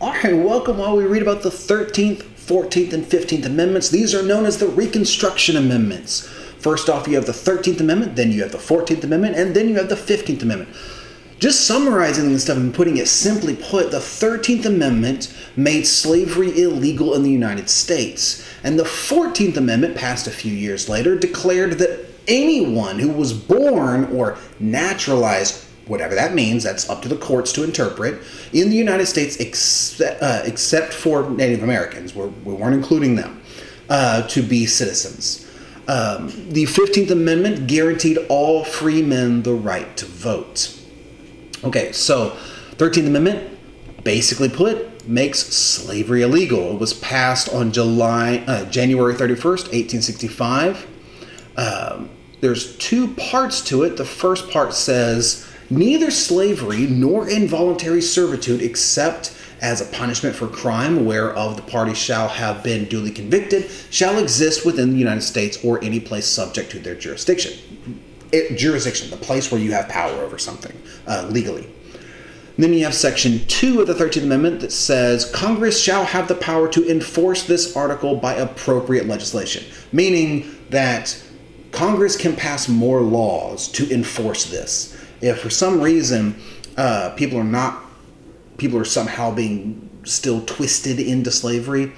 All right, welcome while we read about the 13th, 14th, and 15th Amendments. These are known as the Reconstruction Amendments. First off, you have the 13th Amendment, then you have the 14th Amendment, and then you have the 15th Amendment. Just summarizing this stuff and putting it simply put, the 13th Amendment made slavery illegal in the United States. And the 14th Amendment, passed a few years later, declared that anyone who was born or naturalized, whatever that means, that's up to the courts to interpret, in the United States except for Native Americans, we weren't including them, to be citizens. The 15th Amendment guaranteed all free men the right to vote. Okay, so 13th Amendment, basically put, makes slavery illegal. It was passed on January 31st, 1865. There's two parts to it. The first part says, neither slavery nor involuntary servitude except as a punishment for crime whereof the party shall have been duly convicted shall exist within the United States or any place subject to their jurisdiction. Jurisdiction, the place where you have power over something legally. And then you have Section 2 of the 13th Amendment that says, Congress shall have the power to enforce this article by appropriate legislation, meaning that Congress can pass more laws to enforce this. If for some reason people are somehow being still twisted into slavery,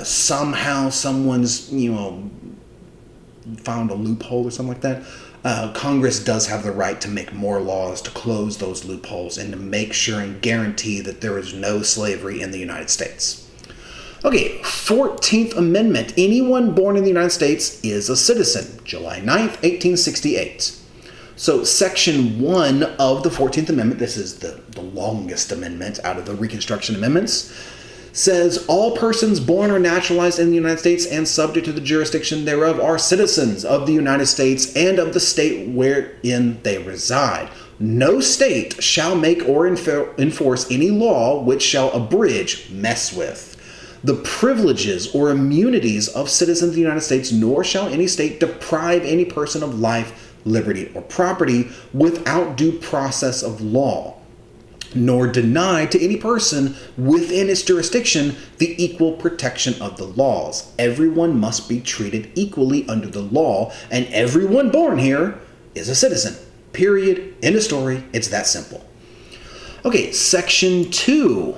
somehow someone's found a loophole or something like that, Congress does have the right to make more laws to close those loopholes and to make sure and guarantee that there is no slavery in the United States. Okay, 14th Amendment. Anyone born in the United States is a citizen. July 9th, 1868. So Section 1 of the 14th Amendment, this is the longest amendment out of the Reconstruction Amendments, says all persons born or naturalized in the United States and subject to the jurisdiction thereof are citizens of the United States and of the state wherein they reside. No state shall make or enforce any law which shall abridge, mess with, the privileges or immunities of citizens of the United States, nor shall any state deprive any person of life, liberty, or property without due process of law, nor deny to any person within its jurisdiction the equal protection of the laws. Everyone must be treated equally under the law, and everyone born here is a citizen. Period. End of story. It's that simple. Okay, Section 2.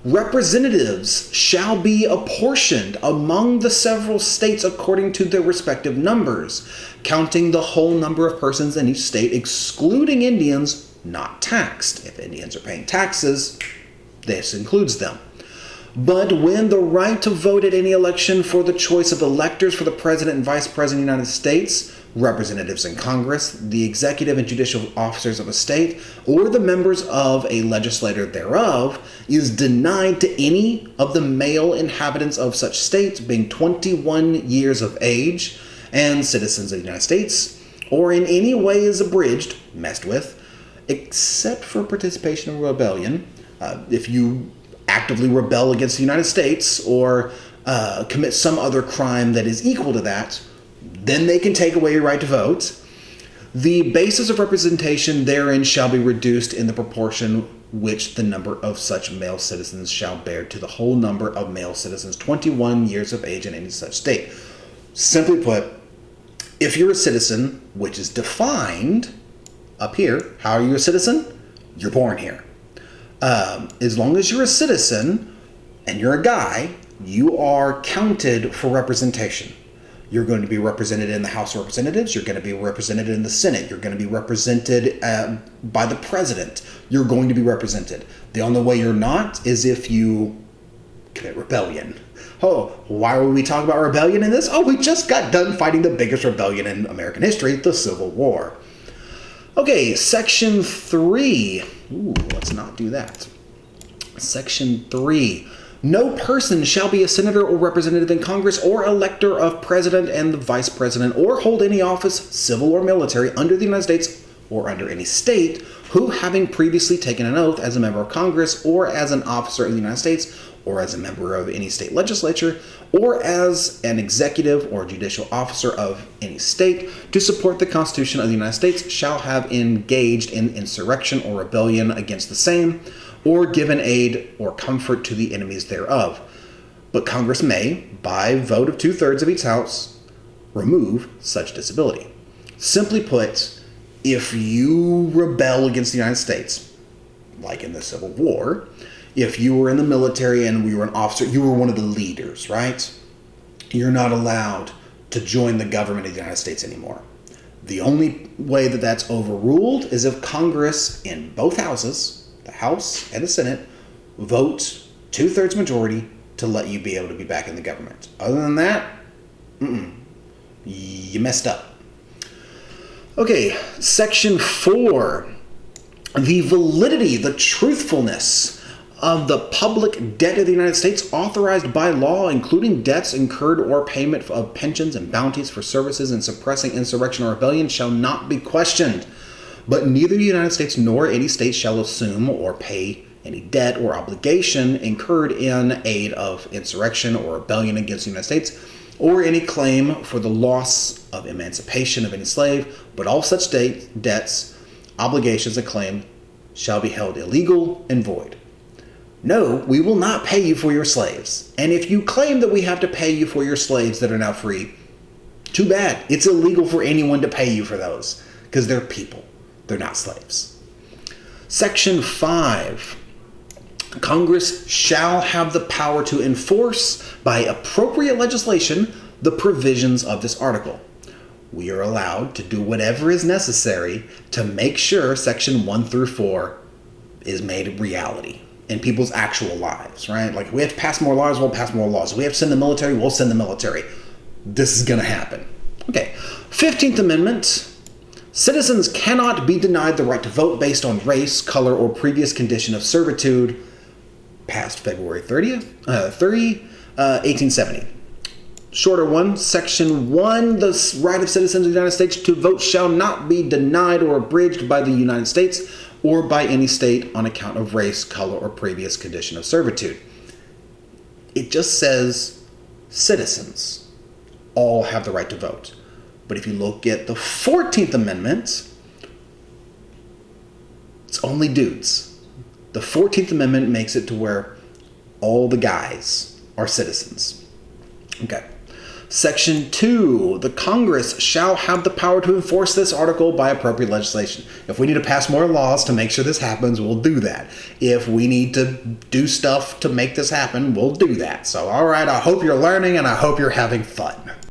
Representatives shall be apportioned among the several states according to their respective numbers, counting the whole number of persons in each state, excluding Indians not taxed. If Indians are paying taxes, this includes them. But when the right to vote at any election for the choice of electors for the President and Vice President of the United States, representatives in Congress, the executive and judicial officers of a state, or the members of a legislature thereof, is denied to any of the male inhabitants of such state, being 21 years of age, and citizens of the United States, or in any way is abridged, messed with, except for participation in rebellion. If you actively rebel against the United States or commit some other crime that is equal to that, then they can take away your right to vote. The basis of representation therein shall be reduced in the proportion which the number of such male citizens shall bear to the whole number of male citizens 21 years of age in any such state. Simply put, if you're a citizen, which is defined up here, how are you a citizen? You're born here. As long as you're a citizen and you're a guy, you are counted for representation. You're going to be represented in the House of Representatives. You're going to be represented in the Senate. You're going to be represented by the President. You're going to be represented. The only way you're not is if you commit rebellion. Oh, why were we talking about rebellion in this? Oh, we just got done fighting the biggest rebellion in American history, the Civil War. Okay, Section 3. Ooh, let's not do that. Section 3. No person shall be a senator or representative in Congress or elector of president and the vice president or hold any office, civil or military, under the United States or under any state, who having previously taken an oath as a member of Congress or as an officer of the United States or as a member of any state legislature or as an executive or judicial officer of any state to support the Constitution of the United States shall have engaged in insurrection or rebellion against the same, or given aid or comfort to the enemies thereof. But Congress may, by vote of 2/3 of each house, remove such disability. Simply put, if you rebel against the United States, like in the Civil War, if you were in the military and we were an officer, you were one of the leaders, right? You're not allowed to join the government of the United States anymore. The only way that that's overruled is if Congress in both houses, the House and the Senate, vote 2/3 majority to let you be able to be back in the government. Other than that, you messed up. Okay, Section 4. The validity, the truthfulness of the public debt of the United States authorized by law, including debts incurred or payment of pensions and bounties for services in suppressing insurrection or rebellion, shall not be questioned. But neither the United States nor any state shall assume or pay any debt or obligation incurred in aid of insurrection or rebellion against the United States, or any claim for the loss of emancipation of any slave, but all such debts, obligations, and claim shall be held illegal and void. No, we will not pay you for your slaves. And if you claim that we have to pay you for your slaves that are now free, too bad. It's illegal for anyone to pay you for those because they're people. They're not slaves. Section 5. Congress shall have the power to enforce by appropriate legislation the provisions of this article. We are allowed to do whatever is necessary to make sure Section 1 through 4 is made a reality in people's actual lives, right? Like, if we have to pass more laws, we'll pass more laws. If we have to send the military, we'll send the military. This is going to happen. Okay, 15th Amendment. Citizens cannot be denied the right to vote based on race, color, or previous condition of servitude. Passed February 1870. Shorter one, Section 1, the right of citizens of the United States to vote shall not be denied or abridged by the United States or by any state on account of race, color, or previous condition of servitude. It just says citizens all have the right to vote. But if you look at the 14th Amendment, it's only dudes. The 14th Amendment makes it to where all the guys are citizens. Okay. Section 2, the Congress shall have the power to enforce this article by appropriate legislation. If we need to pass more laws to make sure this happens, we'll do that. If we need to do stuff to make this happen, we'll do that. So, all right, I hope you're learning and I hope you're having fun.